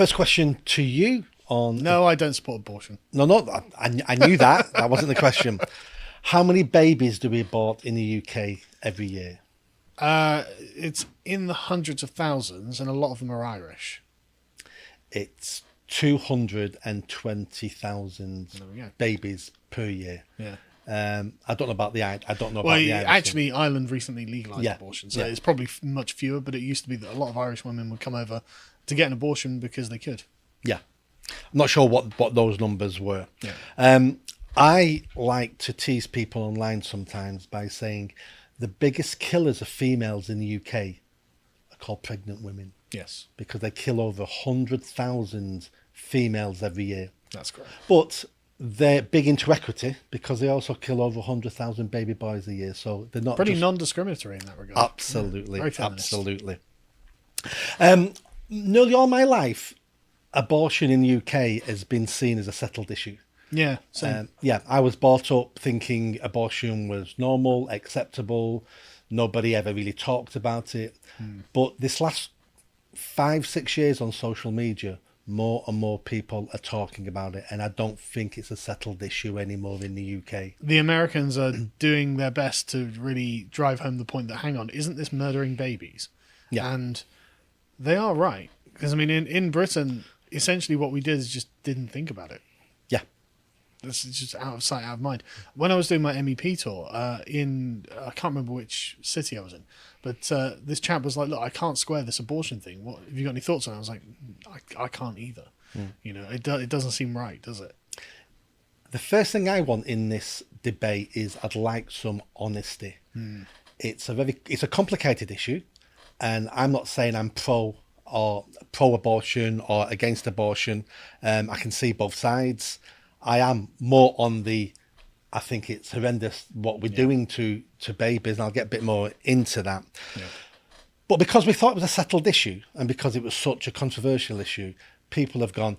First question to you on... No, I don't support abortion. No, I knew that. That wasn't the question. How many babies do we abort in the UK every year? It's in the hundreds of thousands, and a lot of them are Irish. It's 220,000 babies per year. Yeah. I don't know about the Irish. Actually, Ireland recently legalised abortion, so it's probably much fewer, but it used to be that a lot of Irish women would come over to get an abortion because they could. Yeah. I'm not sure what those numbers were. Yeah. I like to tease people online sometimes by saying the biggest killers of females in the UK are called pregnant women. Yes. Because they kill over 100,000 females every year. That's correct. But they're big into equity because they also kill over 100,000 baby boys a year. So they're not pretty non-discriminatory in that regard. Absolutely. Very feminist. Absolutely. Nearly all my life, abortion in the UK has been seen as a settled issue. Yeah, same. I was brought up thinking abortion was normal, acceptable. Nobody ever really talked about it. But this last 5-6 years on social media, more and more people are talking about it, and I don't think it's a settled issue anymore in the UK. The Americans are doing their best to really drive home the point that, hang on, isn't this murdering babies? Yeah. And they are right. Because, I mean, in Britain, essentially what we did is just didn't think about it. Yeah. This is just out of sight, out of mind. When I was doing my MEP tour I can't remember which city I was in, but this chap was like, look, I can't square this abortion thing. What have you got any thoughts on it? I was like, I can't either. You know, it doesn't seem right, does it? The first thing I want in this debate is I'd like some honesty. It's a complicated issue, and I'm not saying I'm pro-abortion or against abortion. I can see both sides. I am more on I think it's horrendous what we're doing to babies, and I'll get a bit more into that. Yeah. But because we thought it was a settled issue, and because it was such a controversial issue, people have gone,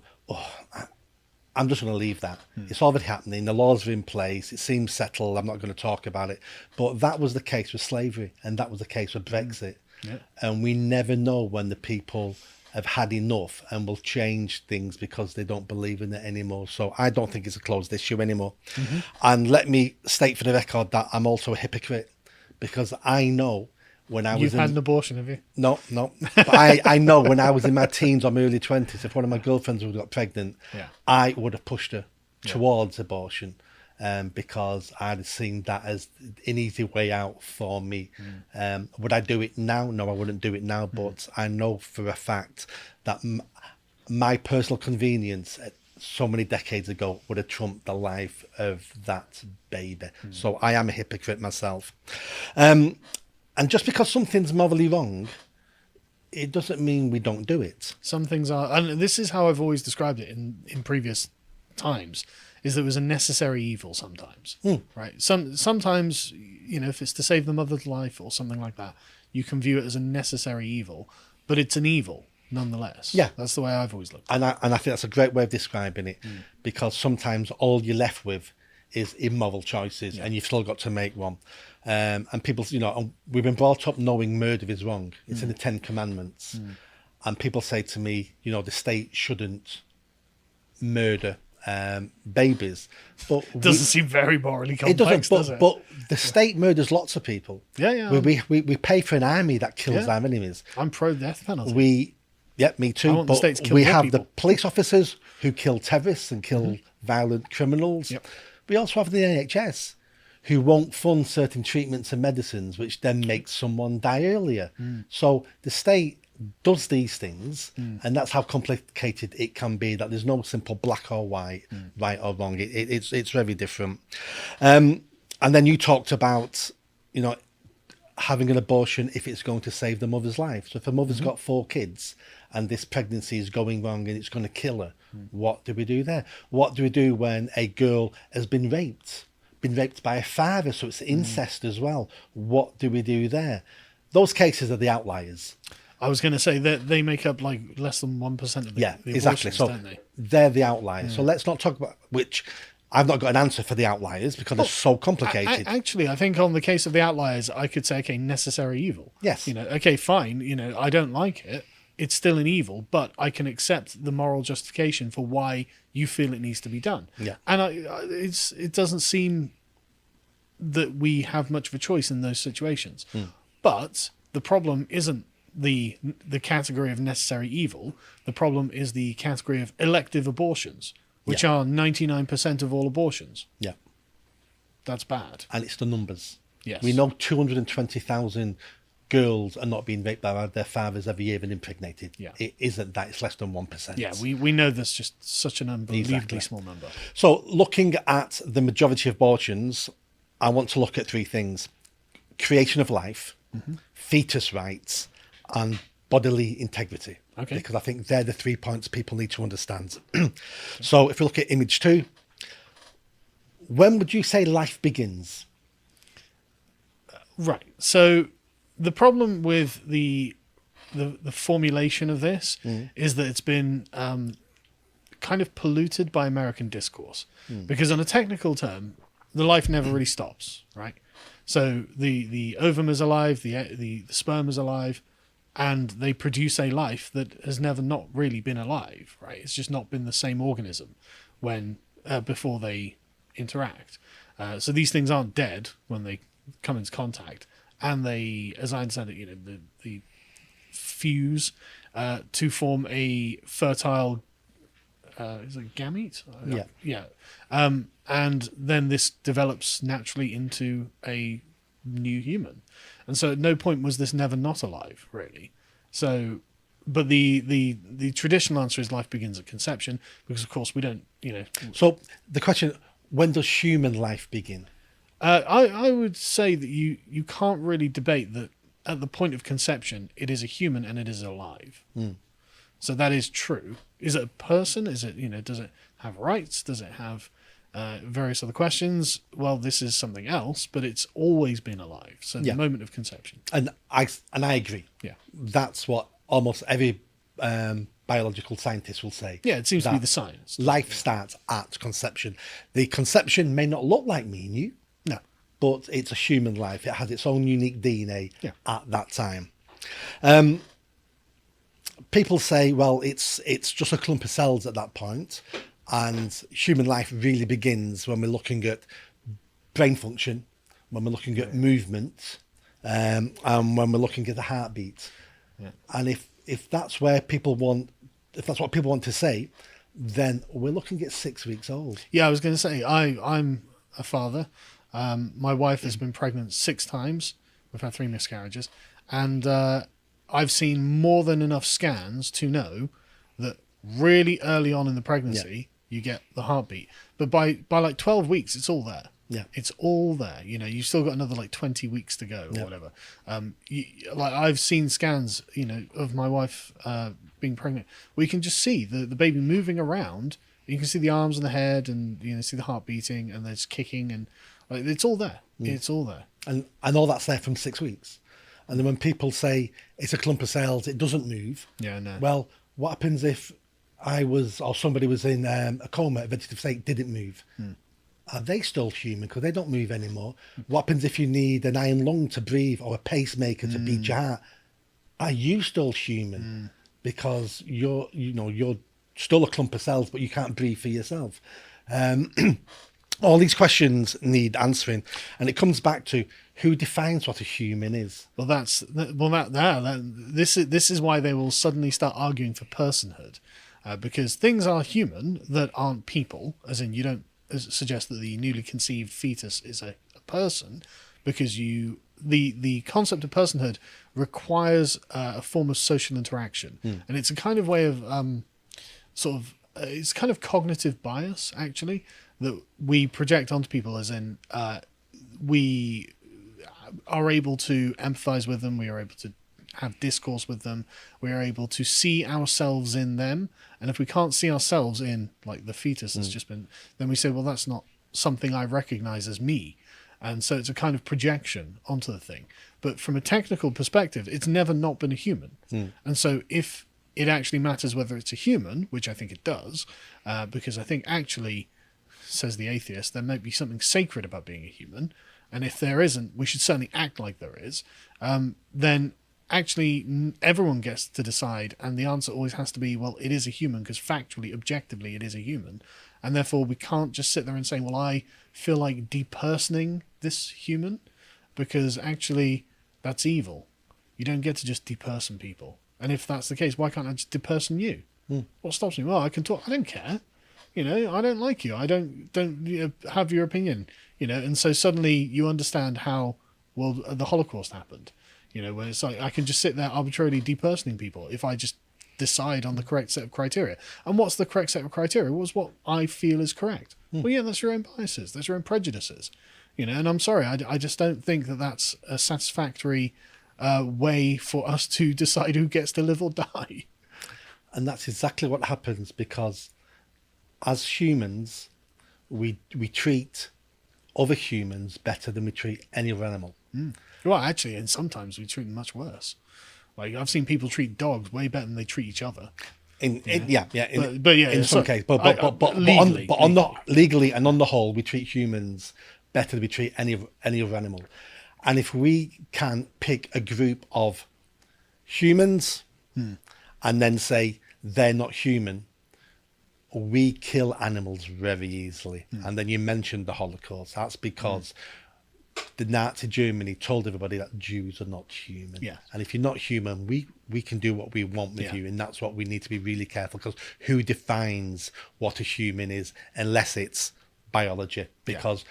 I'm just going to leave that. It's already happening. The laws are in place. It seems settled. I'm not going to talk about it. But that was the case with slavery, and that was the case with Brexit. Yeah. And we never know when the people have had enough and will change things because they don't believe in it anymore. So I don't think it's a closed issue anymore. And let me state for the record that I'm also a hypocrite, because I know when I was You've had an abortion, have you? No. But I know when I was in my teens or my early 20s, if one of my girlfriends would have got pregnant, I would have pushed her towards abortion. Because I'd seen that as an easy way out for me. Would I do it now? No, I wouldn't do it now, but I know for a fact that my personal convenience so many decades ago would have trumped the life of that baby. So I am a hypocrite myself. And just because something's morally wrong, it doesn't mean we don't do it. Some things are, and this is how I've always described it in previous times, is that it was a necessary evil sometimes, right? Sometimes, you know, if it's to save the mother's life or something like that, you can view it as a necessary evil, but it's an evil nonetheless. Yeah. That's the way I've always looked at it. And I think that's a great way of describing it, because sometimes all you're left with is immoral choices, and you've still got to make one. And people, you know, we've been brought up knowing murder is wrong. It's in the 10 Commandments. And people say to me, you know, the state shouldn't murder babies, but doesn't seem very morally complex, does it? But the state murders lots of people. We pay for an army that kills our enemies. I'm pro death penalty. Me too. But we have the police officers who kill terrorists and kill violent criminals. We also have the NHS who won't fund certain treatments and medicines, which then makes someone die earlier. So the state does these things, and that's how complicated it can be, that there's no simple black or white, right or wrong. It's very different. And then you talked about, you know, having an abortion if it's going to save the mother's life. So if a mother's got 4 kids and this pregnancy is going wrong and it's going to kill her, what do we do there? What do we do when a girl has been raped by a father, so it's incest as well? What do we do there? Those cases are the outliers. I was going to say that they make up like less than 1% of the exactly. So don't they? They're the outliers. So let's not talk about which. I've not got an answer for the outliers because they're so complicated. Actually, I think on the case of the outliers, I could say, okay, necessary evil. Yes. You know, okay, fine. You know, I don't like it, it's still an evil, but I can accept the moral justification for why you feel it needs to be done. Yeah. And it doesn't seem that we have much of a choice in those situations. But the problem isn't the category of necessary evil. The problem is the category of elective abortions, which are 99% of all abortions. Yeah. That's bad. And it's the numbers. Yes. We know 220,000 girls are not being raped by their fathers every year and impregnated. Yeah. It isn't that. It's less than 1%. Yeah, we know there's just such an unbelievably small number. So looking at the majority of abortions, I want to look at three things: creation of life, fetus rights, and bodily integrity. Okay. Because I think they're the 3 points people need to understand. So if we look at image 2, when would you say life begins? Right. So the problem with the formulation of this is that it's been kind of polluted by American discourse. Because on a technical term, the life never really stops, right? So the ovum is alive, the sperm is alive, and they produce a life that has never not really been alive, right? It's just not been the same organism when before they interact. So these things aren't dead when they come into contact, and they, as I understand it, they fuse to form a fertile is it gamete? Yeah. And then this develops naturally into a new human. And so at no point was this never not alive, really. So, but the traditional answer is life begins at conception, because of course we don't, So the question, when does human life begin? I would say that you can't really debate that at the point of conception, it is a human and it is alive. So that is true. Is it a person? Is it, does it have rights? Does it have various other questions? Well, this is something else, but it's always been alive. So the moment of conception. And I agree. Yeah. That's what almost every biological scientist will say. Yeah, it seems to be the science. Life starts at conception. The conception may not look like me and you. No. But it's a human life. It has its own unique DNA at that time. People say, well, it's just a clump of cells at that point, and human life really begins when we're looking at brain function, when we're looking at movement, and when we're looking at the heartbeat. Yeah. And if that's what people want to say, then we're looking at 6 weeks old. Yeah, I was going to say, I'm a father. My wife has been pregnant 6 times. We've had 3 miscarriages, and I've seen more than enough scans to know that really early on in the pregnancy, you get the heartbeat. But by like 12 weeks, it's all there. Yeah. It's all there. You've still got another like 20 weeks to go or whatever. Like I've seen scans, of my wife being pregnant, where you can just see the baby moving around. You can see the arms and the head, and see the heart beating, and there's kicking, and like, it's all there. It's all there. And all that's there from 6 weeks. And then when people say it's a clump of cells, it doesn't move. Yeah, no. Well, what happens if somebody was in a coma, a vegetative state, didn't move? Are they still human? Because they don't move anymore. What happens if you need an iron lung to breathe, or a pacemaker to beat your heart? Are you still human? Because you're still a clump of cells, but you can't breathe for yourself. All these questions need answering, and it comes back to who defines what a human is. Well, this is why they will suddenly start arguing for personhood, because things are human that aren't people. As in, you don't suggest that the newly conceived fetus is a person, because the concept of personhood requires a form of social interaction, and it's a kind of way of it's kind of cognitive bias, actually, that we project onto people, as in we are able to empathize with them, we are able to have discourse with them, we are able to see ourselves in them, and if we can't see ourselves in, like, the fetus that's just been, then we say, well, that's not something I recognize as me. And so it's a kind of projection onto the thing. But from a technical perspective, it's never not been a human. And so if it actually matters whether it's a human, which I think it does, because I think actually, says the atheist, there might be something sacred about being a human, and if there isn't, we should certainly act like there is, then actually everyone gets to decide, and the answer always has to be, well, it is a human, because factually, objectively, it is a human. And therefore, we can't just sit there and say, well, I feel like depersoning this human, because actually, that's evil. You don't get to just deperson people. And if that's the case, why can't I just deperson you? What stops me? Well, I can talk. I don't care. I don't like you. I don't have your opinion. And so suddenly you understand how, well, the Holocaust happened. When it's like I can just sit there arbitrarily depersoning people if I just decide on the correct set of criteria. And what's the correct set of criteria? What's what I feel is correct? Well, yeah, that's your own biases. That's your own prejudices. And I'm sorry, I just don't think that that's a satisfactory way for us to decide who gets to live or die. And that's exactly what happens, because as humans, we treat other humans better than we treat any other animal. Well, actually, and sometimes we treat them much worse. Like, I've seen people treat dogs way better than they treat each other. In some cases, legally, legally and on the whole, we treat humans better than we treat any other animal. And if we can pick a group of humans and then say they're not human, we kill animals very easily. And then you mentioned the Holocaust. That's because the Nazi Germany told everybody that Jews are not human. Yeah. And if you're not human, we can do what we want with you. And that's what we need to be really careful, because who defines what a human is unless it's biology? Because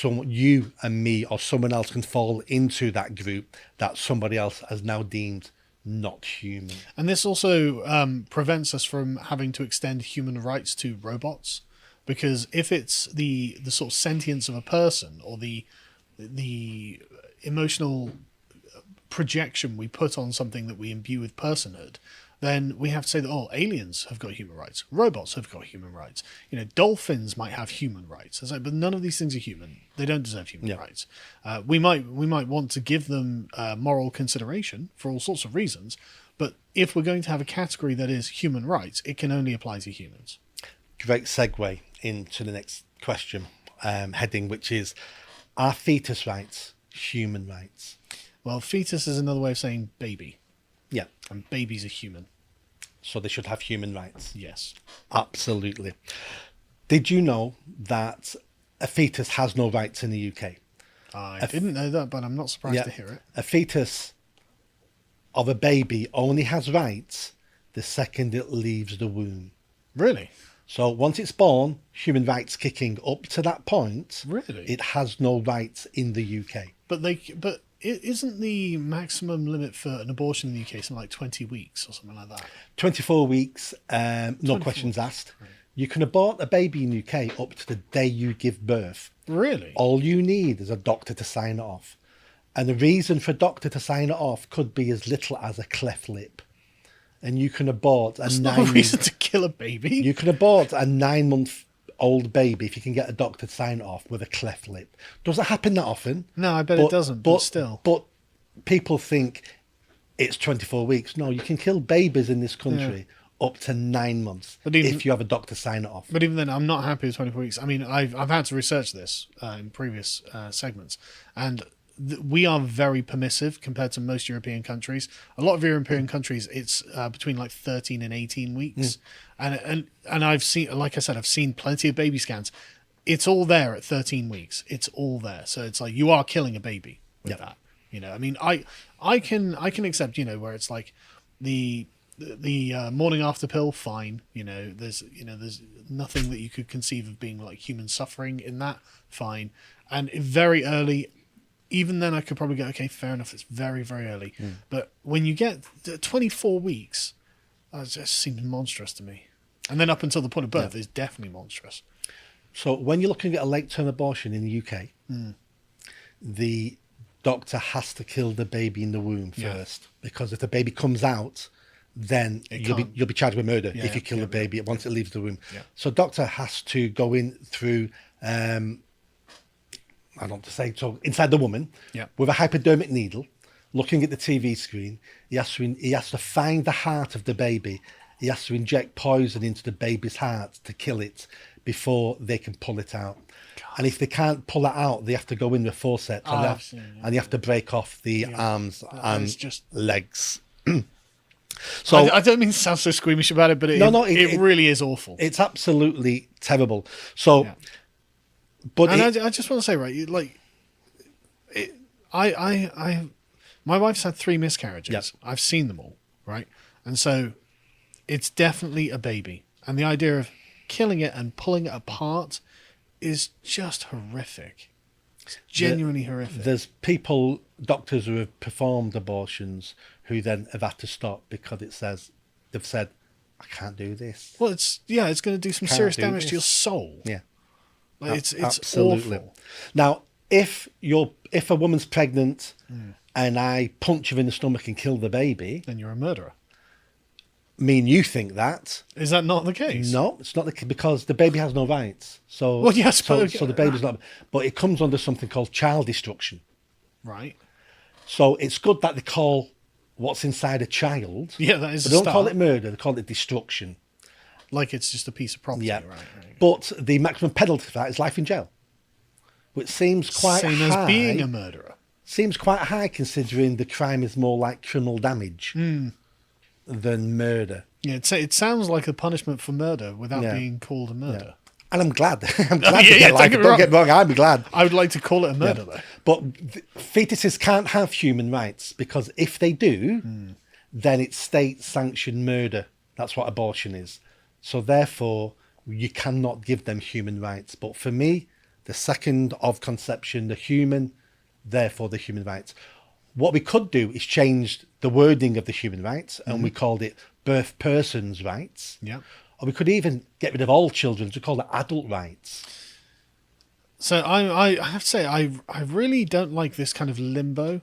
you and me or someone else can fall into that group that somebody else has now deemed not human. And this also prevents us from having to extend human rights to robots, because if it's the sort of sentience of a person, or the emotional projection we put on something that we imbue with personhood, then we have to say that, aliens have got human rights, robots have got human rights, dolphins might have human rights. It's like, but none of these things are human. They don't deserve human rights. We might want to give them moral consideration for all sorts of reasons, but if we're going to have a category that is human rights, it can only apply to humans. Great segue into the next question heading, which is, are fetus rights human rights? Well, fetus is another way of saying baby. Yeah. And babies are human. So they should have human rights? Yes. Absolutely. Did you know that a fetus has no rights in the UK? I didn't know that, but I'm not surprised to hear it. A fetus of a baby only has rights the second it leaves the womb. Really? So once it's born, human rights kicking up to that point. Really? It has no rights in the UK. But isn't the maximum limit for an abortion in the UK something like 20 weeks or something like that? 24 weeks, no questions asked. Right. You can abort a baby in the UK up to the day you give birth. Really? All you need is a doctor to sign it off. And the reason for a doctor to sign it off could be as little as a cleft lip. And you can abort That's not a reason to kill a baby. You can abort a 9-month-old baby if you can get a doctor to sign it off with a cleft lip. Does it happen that often? No, I bet it doesn't, but still. But people think it's 24 weeks. No, you can kill babies in this country up to 9 months if you have a doctor sign it off. But even then, I'm not happy with 24 weeks. I mean, I've had to research this in previous segments, and we are very permissive compared to most European countries. A lot of European countries, it's between like 13 and 18 weeks. And I've seen, like I said, I've seen plenty of baby scans. It's all there at 13 weeks. It's all there. So it's like, you are killing a baby with that. I mean, I can accept, where it's like the morning after pill, fine. There's nothing that you could conceive of being like human suffering in that, fine. And very early, even then I could probably go, okay, fair enough, it's very, very early. But when you get 24 weeks, that just seems monstrous to me. And then up until the point of birth is definitely monstrous. So when you're looking at a late-term abortion in the UK, the doctor has to kill the baby in the womb first. Because if the baby comes out, then you'll be charged with murder if you kill the baby once it leaves the womb. So doctor has to go in through... I don't want to say so, inside the woman with a hypodermic needle, looking at the TV screen. He has to find the heart of the baby he has to inject poison into the baby's heart to kill it before they can pull it out. God. And if they can't pull it out, they have to go in with forceps and you have to break off the arms and legs. So I don't mean to sound so squeamish about it, but it really is awful. It's absolutely terrible. So, but I just want to say, right, like, my wife's had 3 miscarriages. Yep. I've seen them all, right, and so it's definitely a baby, and the idea of killing it and pulling it apart is just horrific. It's genuinely horrific. There's doctors who have performed abortions who then have had to stop because they've said, I can't do this. Well, it's going to do some serious damage to your soul. Yeah, like, it's absolutely awful. Now, if a woman's pregnant and I punch her in the stomach and kill the baby, then you're a murderer. You think that? Is that not the case? No, it's not the case, because the baby has no rights. So, well, yes, so the baby's not. But it comes under something called child destruction. Right. So it's good that they call what's inside a child. Yeah, that is. They don't call it murder; they call it destruction. Like it's just a piece of property. Yeah. Right. But the maximum penalty for that is life in jail, which seems quite high. Same as being a murderer. Seems quite high considering the crime is more like criminal damage than murder. Yeah, it sounds like a punishment for murder without being called a murder. Yeah. And I'm glad. I'm glad to get life. Don't get me wrong, I'd be glad. I would like to call it a murder, though. But fetuses can't have human rights, because if they do, then it's state-sanctioned murder. That's what abortion is. So therefore, you cannot give them human rights. But for me, the second of conception, the human, therefore the human rights. What we could do is change the wording of the human rights, and we called it birth person's rights. Yeah. Or we could even get rid of all children to call it adult rights. So I have to say, I really don't like this kind of limbo,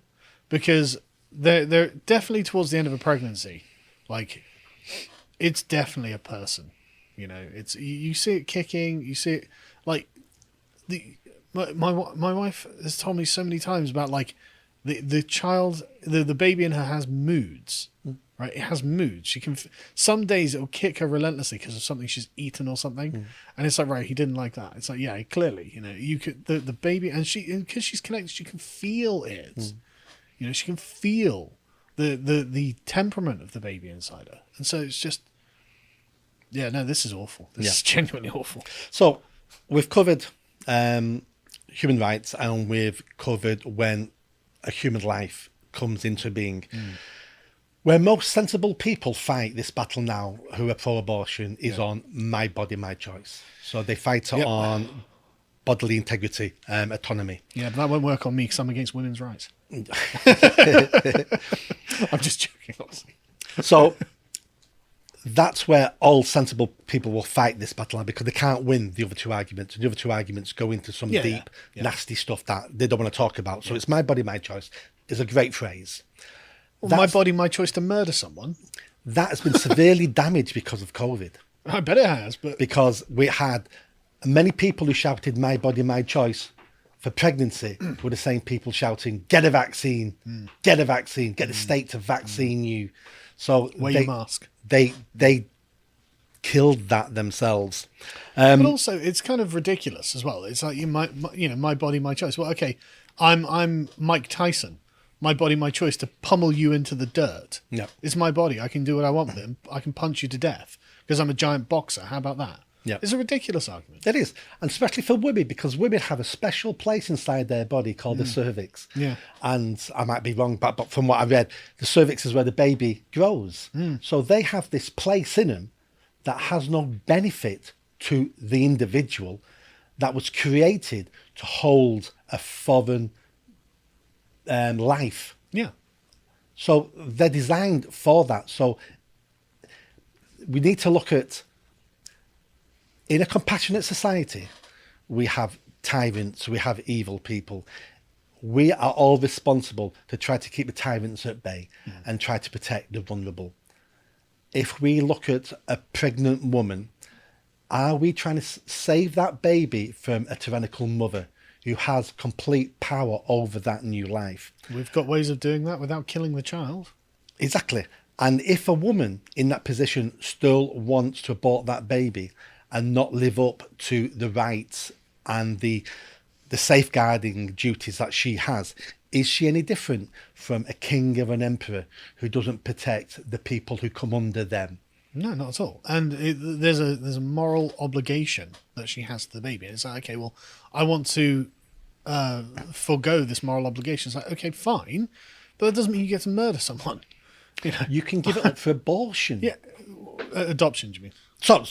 because they're definitely towards the end of a pregnancy. Like, it's definitely a person. You know, it's you see it kicking, you see it like my wife has told me so many times about, like, the child, the baby in her has moods. Right, it has moods. She can. Some days it will kick her relentlessly because of something she's eaten or something, and it's like, right, he didn't like that. It's like, yeah, clearly, you know, you could the baby, and because she's connected, she can feel it. You know, she can feel the temperament of the baby inside her, and so it's just, yeah, no, this is awful. This is genuinely awful. So we've covered human rights, and we've covered when a human life comes into being. Where most sensible people fight this battle now, who are pro-abortion, is on my body, my choice. So they fight on bodily integrity, autonomy. Yeah, but that won't work on me because I'm against women's rights. I'm just joking, obviously. So that's where all sensible people will fight this battle now, because they can't win the other 2 arguments. And the other 2 arguments go into some deep, nasty stuff that they don't want to talk about. So it's my body, my choice is a great phrase. Well, my body, my choice to murder someone. That has been severely damaged because of COVID. I bet it has, but because we had many people who shouted "my body, my choice" for pregnancy were the same people shouting "get a vaccine, get a vaccine, get the state to vaccine you." So wear your mask. They killed that themselves. But also, it's kind of ridiculous as well. It's like my body, my choice. Well, okay, I'm Mike Tyson. My body, my choice to pummel you into the dirt. No. It's my body. I can do what I want with it. I can punch you to death because I'm a giant boxer. How about that? Yeah. It's a ridiculous argument. It is. And especially for women, because women have a special place inside their body called the cervix. Yeah. And I might be wrong, but from what I read, the cervix is where the baby grows. So they have this place in them that has no benefit to the individual, that was created to hold a foreign life. Yeah. So they're designed for that. So we need to look at, in a compassionate society, we have tyrants, we have evil people. We are all responsible to try to keep the tyrants at bay and try to protect the vulnerable. If we look at a pregnant woman, are we trying to save that baby from a tyrannical mother who has complete power over that new life? We've got ways of doing that without killing the child. Exactly. And if a woman in that position still wants to abort that baby and not live up to the rights and the safeguarding duties that she has, is she any different from a king or an emperor who doesn't protect the people who come under them? No, not at all. And there's a moral obligation that she has to the baby. It's like, okay, well, I want to forego this moral obligation. It's like, okay, fine, but that doesn't mean you get to murder someone. You know? You can give it up for abortion. Yeah, adoption, do you mean? So,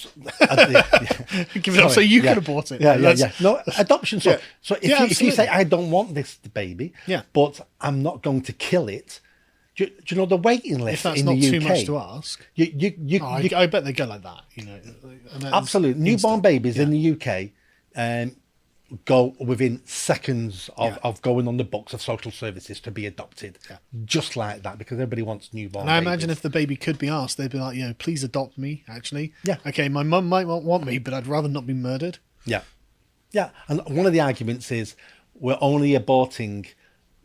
give it up so you can abort it. Yeah. No, adoption. So, so if you say, I don't want this baby, but I'm not going to kill it, do you know the waiting list in the UK? If that's not too much to ask. I bet they go like that. You know, absolutely. Newborn babies in the UK go within seconds of going on the books of social services to be adopted, just like that, because everybody wants newborn. And I babies. imagine if the baby could be asked, they'd be like, you know, please adopt me. Actually, yeah. Okay, my mum might not want me, but I'd rather not be murdered. Yeah, yeah. And one of the arguments is we're only aborting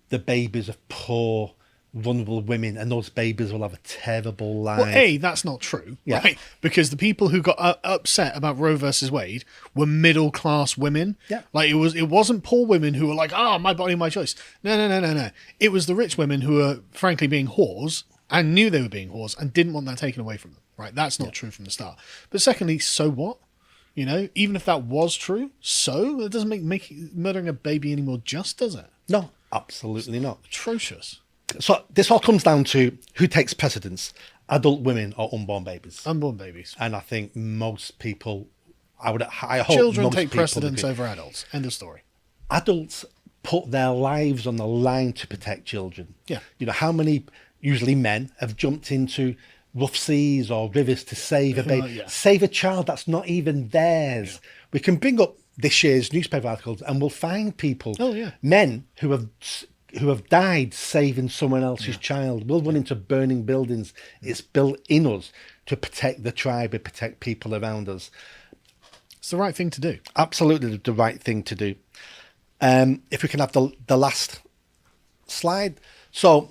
the babies of poor, vulnerable women, and those babies will have a terrible life. Well, that's not true, right? Because the people who got upset about Roe versus Wade were middle class women. Yeah, like it wasn't poor women who were like, my body, my choice. No. It was the rich women who were frankly being whores and knew they were being whores and didn't want that taken away from them. Right? That's not true from the start. But secondly, so what? You know, even if that was true, so it doesn't make murdering a baby any more just, does it? No, absolutely not. Atrocious. So this all comes down to who takes precedence, adult women or unborn babies. Unborn babies. And I think most people, I hope children most take people precedence agree. over adults. End of story. Adults put their lives on the line to protect children. Yeah. You know, how many, usually men, have jumped into rough seas or rivers to save a baby, save a child that's not even theirs. Yeah. We can bring up this year's newspaper articles and we'll find people, men who have died saving someone else's child. We'll run into burning buildings. It's built in us to protect the tribe and protect people around us. It's the right thing to do. Absolutely the right thing to do. If we can have the last slide. So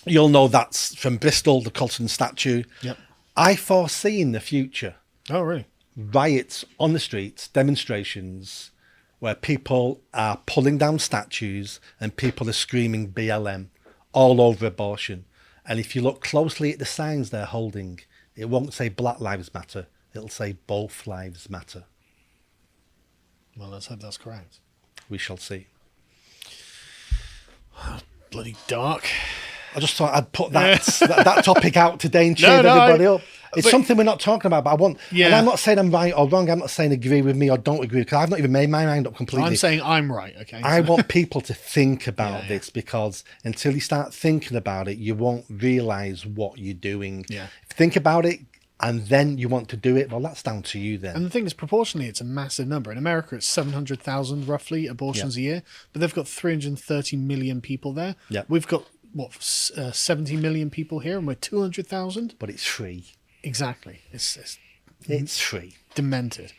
you'll know that's from Bristol, the Colston statue. Yep. I foresee in the future. Oh, really? Riots on the streets, demonstrations, where people are pulling down statues and people are screaming BLM all over abortion. And if you look closely at the signs they're holding, it won't say Black Lives Matter. It'll say Both Lives Matter. Well, let's hope that's correct. We shall see. Bloody dark. I just thought I'd put that topic out today and cheer everybody up. It's something we're not talking about, but I want... Yeah. And I'm not saying I'm right or wrong. I'm not saying agree with me or don't agree, because I've not even made my mind up completely. I'm saying I'm right, okay? I want people to think about this, because until you start thinking about it, you won't realise what you're doing. Yeah. If you think about it and then you want to do it, well, that's down to you then. And the thing is, proportionally, it's a massive number. In America, it's 700,000, roughly, abortions a year. But they've got 330 million people there. Yeah. We've got, 70 million people here, and we're 200,000? But it's free. Exactly. It's free. Demented.